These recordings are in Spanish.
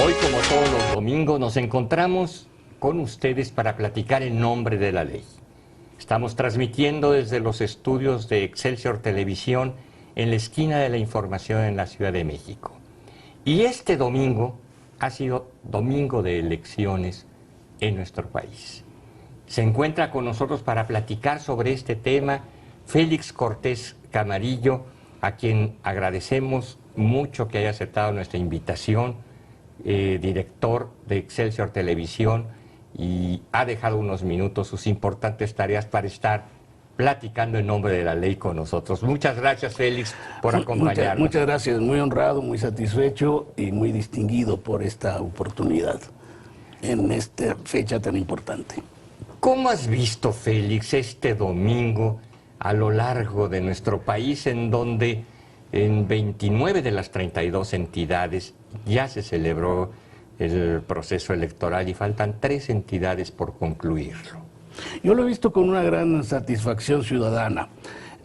Hoy, como todos los domingos, nos encontramos con ustedes para platicar en nombre de la ley. Estamos transmitiendo desde los estudios de Excelsior Televisión en la esquina de la información en la Ciudad de México. Y este domingo ha sido domingo de elecciones en nuestro país. Se encuentra con nosotros para platicar sobre este tema Félix Cortés Camarillo, a quien agradecemos mucho que haya aceptado nuestra invitación, director de Excelsior Televisión, y ha dejado unos minutos sus importantes tareas para estar platicando en nombre de la ley con nosotros. Muchas gracias, Félix, por acompañarnos. Muchas gracias, muy honrado, muy satisfecho y muy distinguido por esta oportunidad en esta fecha tan importante. ¿Cómo has visto, Félix, este domingo a lo largo de nuestro país, en donde en 29 de las 32 entidades ya se celebró el proceso electoral y faltan 3 entidades por concluirlo? Yo lo he visto con una gran satisfacción ciudadana.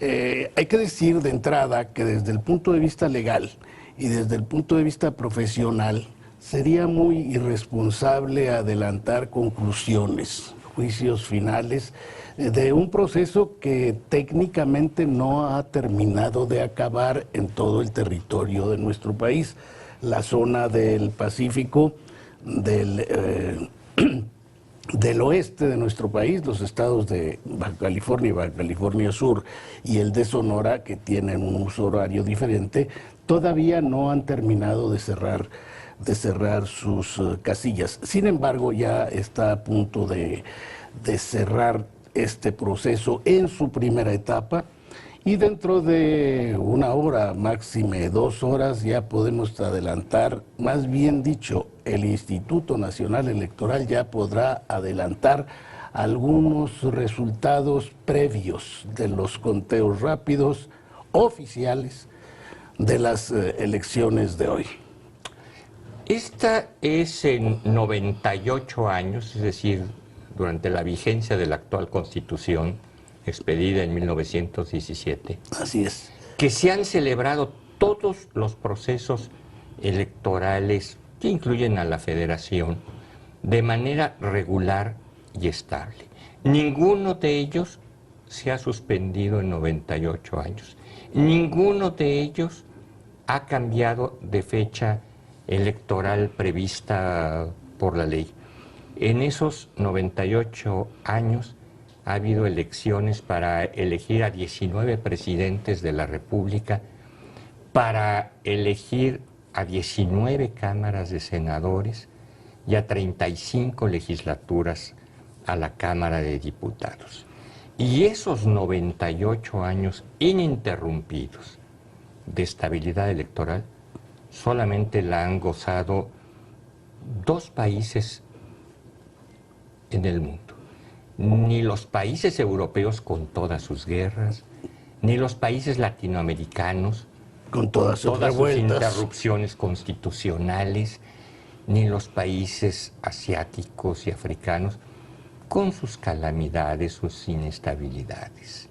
Hay que decir de entrada que desde el punto de vista legal y desde el punto de vista profesional sería muy irresponsable adelantar conclusiones, juicios finales de un proceso que técnicamente no ha terminado de acabar en todo el territorio de nuestro país. La zona del Pacífico, del oeste de nuestro país, los estados de Baja California y Baja California Sur y el de Sonora, que tienen un uso horario diferente, todavía no han terminado de cerrar sus casillas. Sin embargo, ya está a punto de cerrar este proceso en su primera etapa y dentro de 1 hora, máxime 2 horas, ya podemos adelantar, más bien dicho, el Instituto Nacional Electoral ya podrá adelantar algunos resultados previos de los conteos rápidos oficiales de las elecciones de hoy. Esta es en 98 años, es decir, durante la vigencia de la actual Constitución, expedida en 1917. Así es. Que se han celebrado todos los procesos electorales que incluyen a la Federación de manera regular y estable. Ninguno de ellos se ha suspendido en 98 años. Ninguno de ellos ha cambiado de fecha electoral prevista por la ley. En esos 98 años ha habido elecciones para elegir a 19 presidentes de la República, para elegir a 19 cámaras de senadores y a 35 legislaturas a la Cámara de Diputados. Y esos 98 años ininterrumpidos de estabilidad electoral solamente la han gozado 2 países en el mundo. Ni los países europeos con todas sus guerras, ni los países latinoamericanos con todas sus interrupciones constitucionales, ni los países asiáticos y africanos con sus calamidades, sus inestabilidades.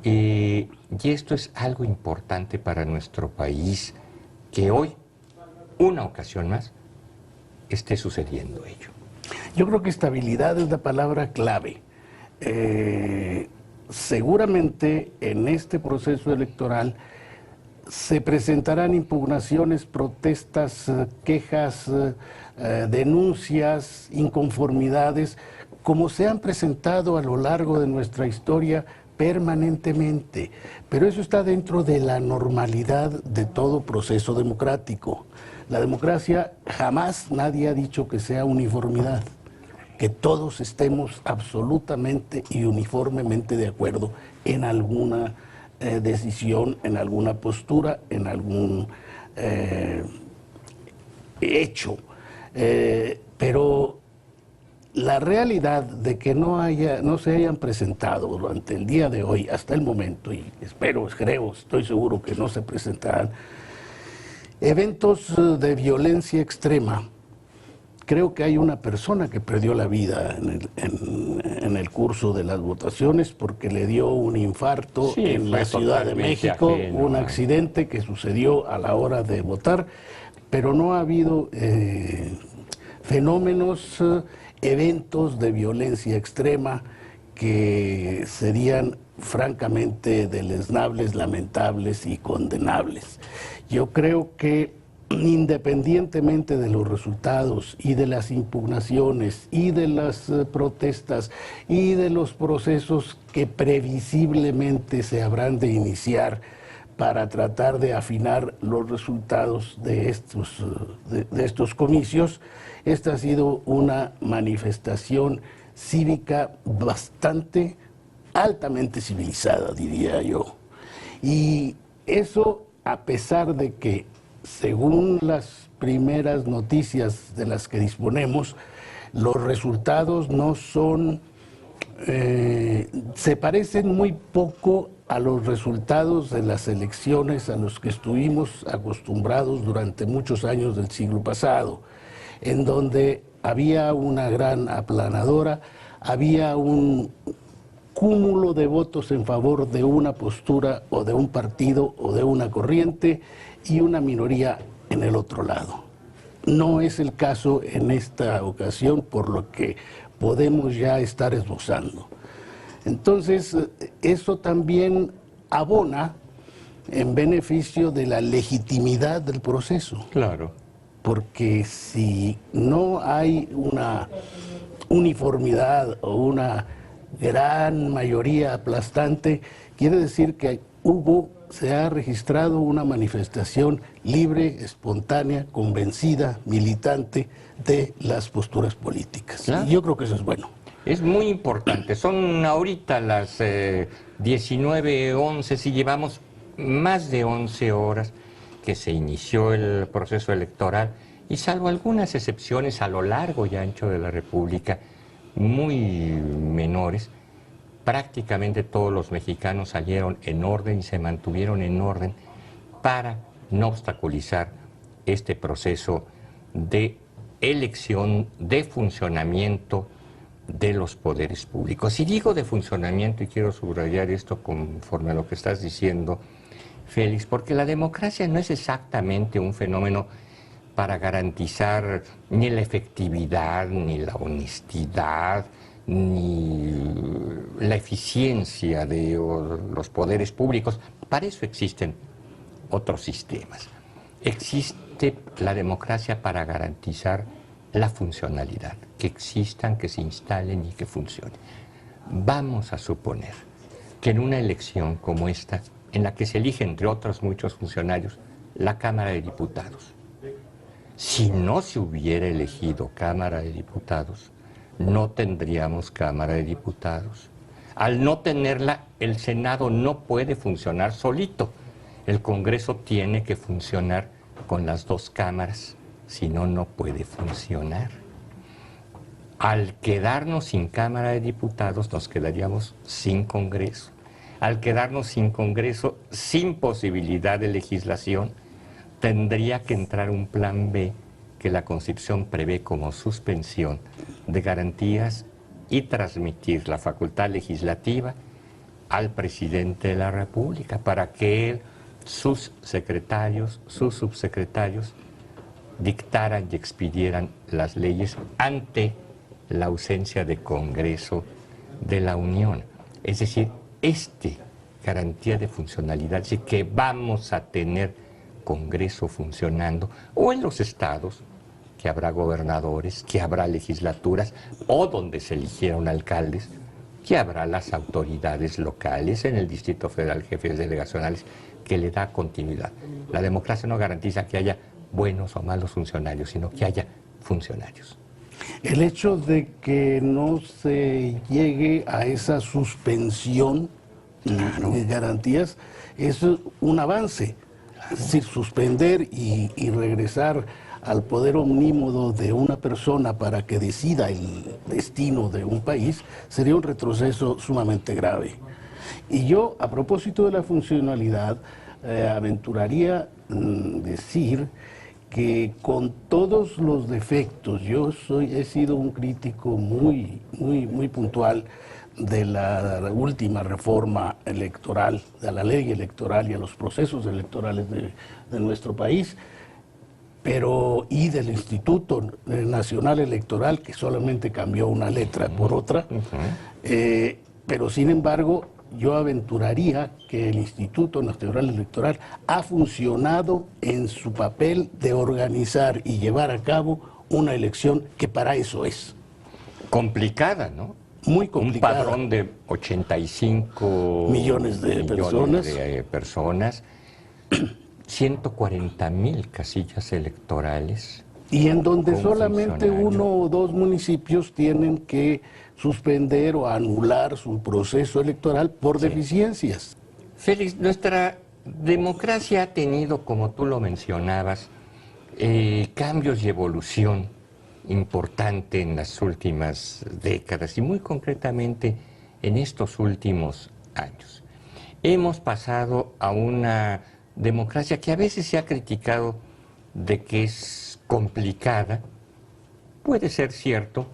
Y esto es algo importante para nuestro país, que hoy, una ocasión más, esté sucediendo ello. Yo creo que estabilidad es la palabra clave. Seguramente en este proceso electoral se presentarán impugnaciones, protestas, quejas, denuncias, inconformidades, como se han presentado a lo largo de nuestra historia permanentemente. Pero eso está dentro de la normalidad de todo proceso democrático. La democracia jamás nadie ha dicho que sea uniformidad, que todos estemos absolutamente y uniformemente de acuerdo en alguna decisión, en alguna postura, en algún hecho. Pero la realidad de que no se hayan presentado durante el día de hoy, hasta el momento, y estoy seguro que no se presentarán, eventos de violencia extrema. Creo que hay una persona que perdió la vida en el curso de las votaciones porque le dio un infarto en la Ciudad de México, un accidente que sucedió a la hora de votar. pero no ha habido fenómenos, eventos de violencia extrema que serían francamente deleznables, lamentables y condenables. Yo creo que independientemente de los resultados y de las impugnaciones y de las protestas y de los procesos que previsiblemente se habrán de iniciar para tratar de afinar los resultados de estos comicios, esta ha sido una manifestación cívica bastante, altamente civilizada, diría yo. Y eso a pesar de que, según las primeras noticias de las que disponemos, los resultados no son, se parecen muy poco a los resultados de las elecciones a los que estuvimos acostumbrados durante muchos años del siglo pasado, en donde había una gran aplanadora, había un cúmulo de votos en favor de una postura o de un partido o de una corriente y una minoría en el otro lado. No es el caso en esta ocasión, por lo que podemos ya estar esbozando. Entonces, eso también abona en beneficio de la legitimidad del proceso. Claro. Porque si no hay una uniformidad o una gran mayoría aplastante, quiere decir que se ha registrado una manifestación libre, espontánea, convencida, militante de las posturas políticas. Claro. Y yo creo que eso es bueno. Es muy importante. Son ahorita las 19:11, si llevamos más de 11 horas que se inició el proceso electoral, y salvo algunas excepciones a lo largo y ancho de la República, muy menores, prácticamente todos los mexicanos salieron en orden y se mantuvieron en orden para no obstaculizar este proceso de elección, de funcionamiento de los poderes públicos. Y digo de funcionamiento, y quiero subrayar esto conforme a lo que estás diciendo, Félix, porque la democracia no es exactamente un fenómeno para garantizar ni la efectividad, ni la honestidad, ni la eficiencia de los poderes públicos. Para eso existen otros sistemas. Existe la democracia para garantizar la funcionalidad, que existan, que se instalen y que funcionen. Vamos a suponer que en una elección como esta, en la que se elige, entre otros muchos funcionarios, la Cámara de Diputados, si no se hubiera elegido Cámara de Diputados, no tendríamos Cámara de Diputados. Al no tenerla, el Senado no puede funcionar solito. El Congreso tiene que funcionar con las dos cámaras, si no, no puede funcionar. Al quedarnos sin Cámara de Diputados, nos quedaríamos sin Congreso. Al quedarnos sin Congreso, sin posibilidad de legislación, tendría que entrar un plan B que la Constitución prevé como suspensión de garantías y transmitir la facultad legislativa al presidente de la República para que él, sus secretarios, sus subsecretarios dictaran y expidieran las leyes ante la ausencia de Congreso de la Unión. Es decir, garantía de funcionalidad, de que vamos a tener Congreso funcionando, o en los estados, que habrá gobernadores, que habrá legislaturas, o donde se eligieron alcaldes, que habrá las autoridades locales, en el Distrito Federal, jefes delegacionales, que le da continuidad. La democracia no garantiza que haya buenos o malos funcionarios, sino que haya funcionarios. El hecho de que no se llegue a esa suspensión de garantías es un avance. Es decir, suspender y regresar al poder omnímodo de una persona para que decida el destino de un país sería un retroceso sumamente grave. Y yo, a propósito de la funcionalidad, aventuraría decir que con todos los defectos, he sido un crítico muy puntual de la última reforma electoral, de la ley electoral y a los procesos electorales de nuestro país. y del Instituto Nacional Electoral, que solamente cambió una letra por otra, pero sin embargo yo aventuraría que el Instituto Nacional Electoral ha funcionado en su papel de organizar y llevar a cabo una elección que para eso es. Complicada, ¿no? Muy complicada. Un padrón de 85 millones de personas, 140,000 casillas electorales. Y en donde solamente uno o dos municipios tienen que suspender o anular su proceso electoral por deficiencias. Félix, nuestra democracia ha tenido, como tú lo mencionabas, cambios y evolución importante en las últimas décadas y muy concretamente en estos últimos años. Hemos pasado a una democracia que a veces se ha criticado de que es complicada, puede ser cierto,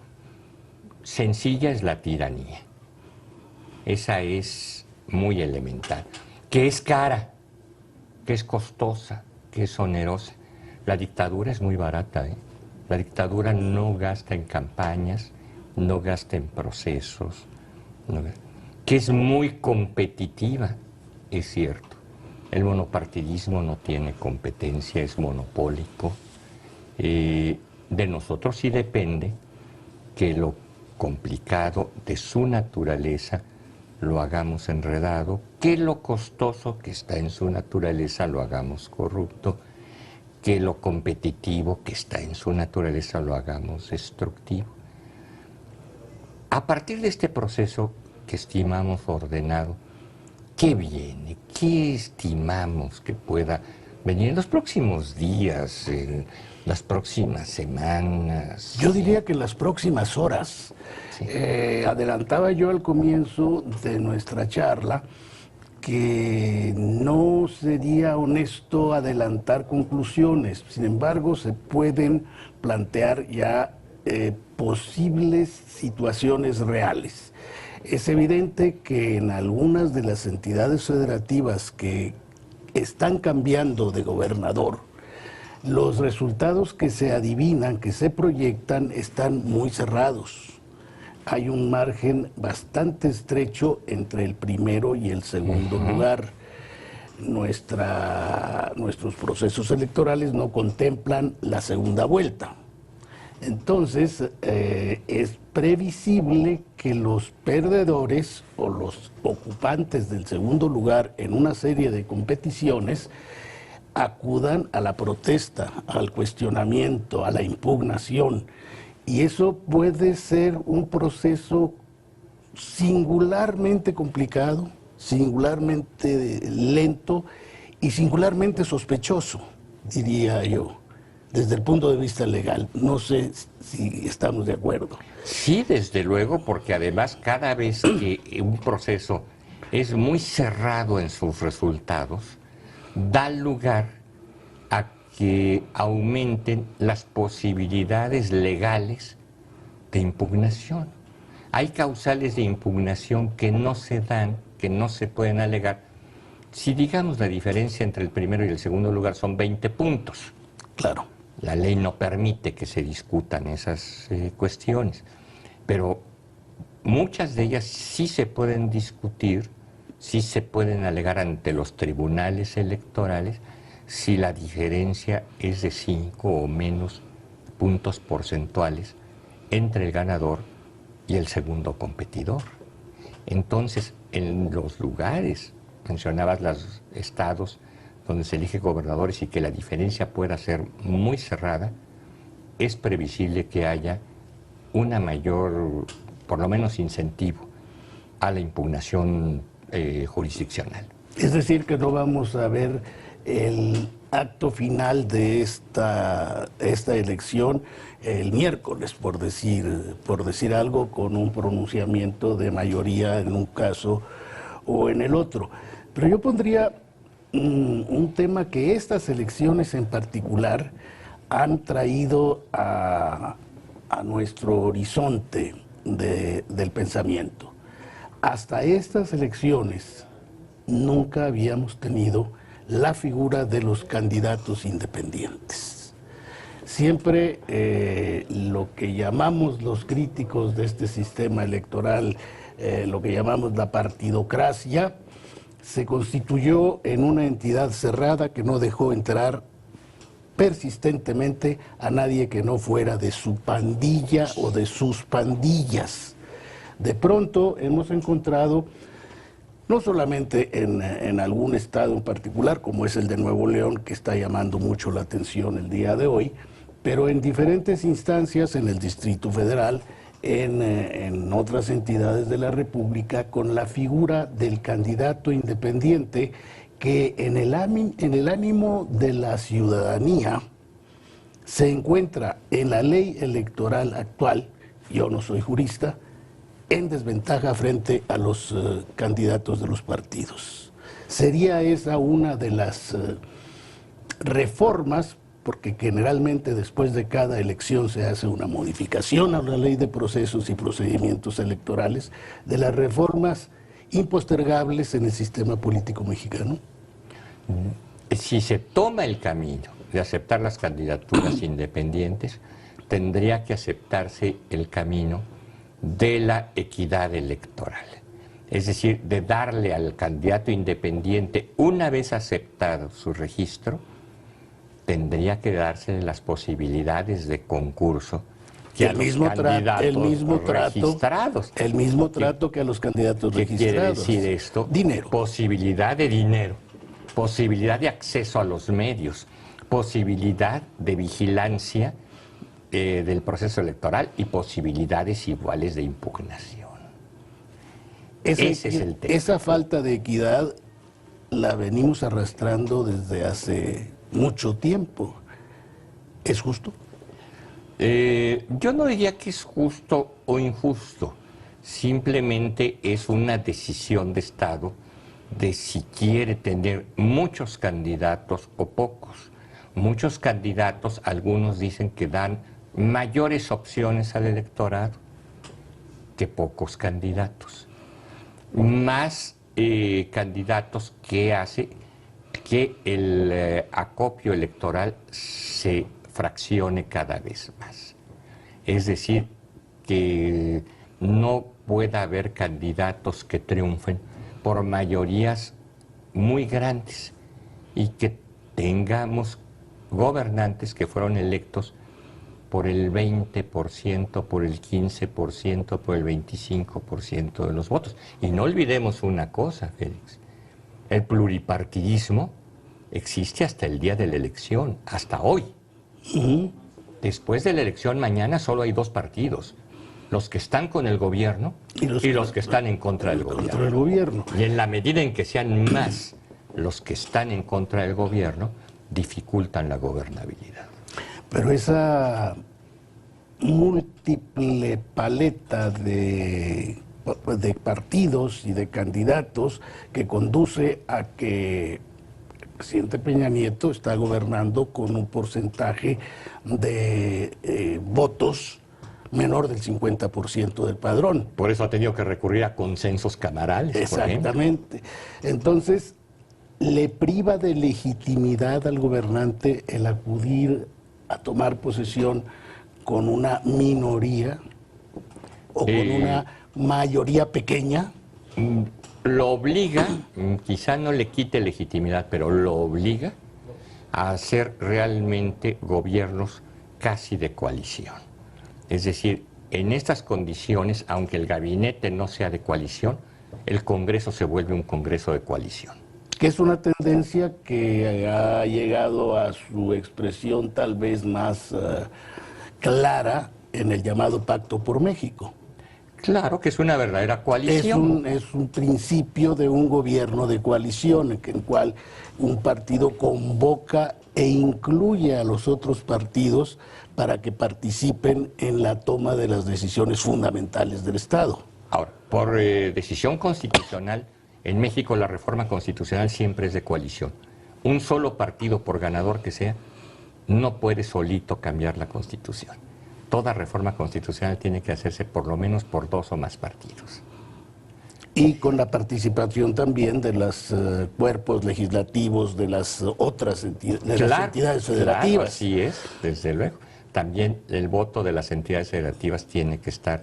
sencilla es la tiranía. Esa es muy elemental. Que es cara, que es costosa, que es onerosa. La dictadura es muy barata, ¿eh? La dictadura no gasta en campañas, no gasta en procesos, que es muy competitiva, es cierto. El monopartidismo no tiene competencia, es monopólico. De nosotros sí depende que lo complicado de su naturaleza lo hagamos enredado, que lo costoso que está en su naturaleza lo hagamos corrupto, que lo competitivo que está en su naturaleza lo hagamos destructivo. A partir de este proceso que estimamos ordenado, ¿qué viene? ¿Qué estimamos que pueda venir en los próximos días, en las próximas semanas? Yo diría que en las próximas horas. Sí. Adelantaba yo al comienzo de nuestra charla que no sería honesto adelantar conclusiones. Sin embargo, se pueden plantear ya posibles situaciones reales. Es evidente que en algunas de las entidades federativas que están cambiando de gobernador, los resultados que se adivinan, que se proyectan, están muy cerrados. Hay un margen bastante estrecho entre el primero y el segundo lugar. Nuestros procesos electorales no contemplan la segunda vuelta. Entonces, es previsible que los perdedores o los ocupantes del segundo lugar en una serie de competiciones acudan a la protesta, al cuestionamiento, a la impugnación. Y eso puede ser un proceso singularmente complicado, singularmente lento y singularmente sospechoso, diría yo, desde el punto de vista legal. No sé si estamos de acuerdo. Sí, desde luego, porque además cada vez que un proceso es muy cerrado en sus resultados, da lugar a que aumenten las posibilidades legales de impugnación. Hay causales de impugnación que no se dan, que no se pueden alegar, si digamos la diferencia entre el primero y el segundo lugar son 20 puntos. Claro. La ley no permite que se discutan esas cuestiones, pero muchas de ellas sí se pueden discutir, sí se pueden alegar ante los tribunales electorales, si la diferencia es de 5 o menos puntos porcentuales entre el ganador y el segundo competidor. Entonces, en los lugares, mencionabas los estados donde se elige gobernadores y que la diferencia pueda ser muy cerrada, es previsible que haya una mayor, por lo menos incentivo, a la impugnación jurisdiccional. Es decir, que no vamos a ver el acto final de esta elección el miércoles, por decir algo, con un pronunciamiento de mayoría en un caso o en el otro. Pero yo pondría un tema que estas elecciones en particular han traído a nuestro horizonte del pensamiento. Hasta estas elecciones nunca habíamos tenido la figura de los candidatos independientes. siempre lo que llamamos los críticos de este sistema electoral, lo que llamamos la partidocracia, se constituyó en una entidad cerrada que no dejó entrar persistentemente a nadie que no fuera de su pandilla o de sus pandillas. De pronto hemos encontrado, no solamente en algún estado en particular, como es el de Nuevo León, que está llamando mucho la atención el día de hoy, pero en diferentes instancias, en el Distrito Federal, en otras entidades de la República, con la figura del candidato independiente que en el ánimo de la ciudadanía se encuentra en la ley electoral actual, yo no soy jurista, en desventaja frente a los candidatos de los partidos. Sería esa una de las reformas, porque generalmente después de cada elección se hace una modificación a la ley de procesos y procedimientos electorales, de las reformas impostergables en el sistema político mexicano. Si se toma el camino de aceptar las candidaturas independientes, tendría que aceptarse el camino de la equidad electoral. Es decir, de darle al candidato independiente, una vez aceptado su registro, tendría que darse las posibilidades de concurso que a los candidatos registrados. El mismo trato que a los candidatos registrados. ¿Qué quiere decir esto? Dinero. Posibilidad de dinero, posibilidad de acceso a los medios, posibilidad de vigilancia del proceso electoral y posibilidades iguales de impugnación. Ese es el tema. Esa falta de equidad la venimos arrastrando desde hace mucho tiempo. ¿Es justo? Yo no diría que es justo o injusto, simplemente es una decisión de Estado de si quiere tener muchos candidatos o pocos. Muchos candidatos, algunos dicen que dan mayores opciones al electorado que pocos candidatos. Más candidatos que hace que el acopio electoral se fraccione cada vez más. Es decir, que no pueda haber candidatos que triunfen por mayorías muy grandes y que tengamos gobernantes que fueron electos por el 20%, por el 15%, por el 25% de los votos. Y no olvidemos una cosa, Félix, el pluripartidismo existe hasta el día de la elección, hasta hoy. Después de la elección mañana solo hay dos partidos, los que están con el gobierno y los que están en contra del gobierno. Y en la medida en que sean más los que están en contra del gobierno, dificultan la gobernabilidad. Pero esa múltiple paleta de partidos y de candidatos que conduce a que el presidente Peña Nieto está gobernando con un porcentaje de votos menor del 50% del padrón. Por eso ha tenido que recurrir a consensos camarales. Exactamente. Entonces, le priva de legitimidad al gobernante el acudir a tomar posesión con una minoría o con una mayoría pequeña. Lo obliga, quizá no le quite legitimidad, pero lo obliga a hacer realmente gobiernos casi de coalición. Es decir, en estas condiciones, aunque el gabinete no sea de coalición, el Congreso se vuelve un Congreso de coalición. Que es una tendencia que ha llegado a su expresión tal vez más clara en el llamado Pacto por México. Claro que es una verdadera coalición. Es un principio de un gobierno de coalición en el cual un partido convoca e incluye a los otros partidos para que participen en la toma de las decisiones fundamentales del Estado. Ahora, por decisión constitucional, en México la reforma constitucional siempre es de coalición. Un solo partido, por ganador que sea, no puede solito cambiar la Constitución. Toda reforma constitucional tiene que hacerse por lo menos por dos o más partidos. Y con la participación también de los cuerpos legislativos de las otras de las entidades federativas. Claro, así es, desde luego. También el voto de las entidades federativas tiene que estar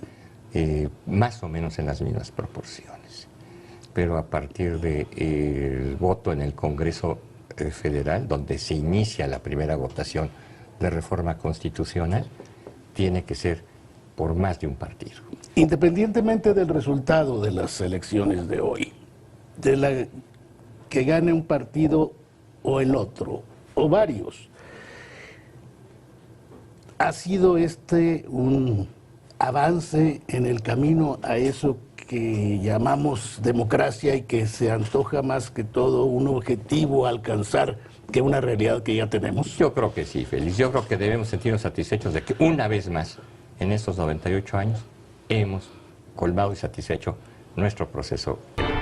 más o menos en las mismas proporciones. Pero a partir del voto en el Congreso Federal, donde se inicia la primera votación de reforma constitucional, tiene que ser por más de un partido. Independientemente del resultado de las elecciones de hoy, de la que gane un partido o el otro, o varios, ¿ha sido este un avance en el camino a eso que llamamos democracia y que se antoja más que todo un objetivo a alcanzar que una realidad que ya tenemos? Yo creo que sí, Félix. Yo creo que debemos sentirnos satisfechos de que una vez más, en estos 98 años, hemos colmado y satisfecho nuestro proceso electoral.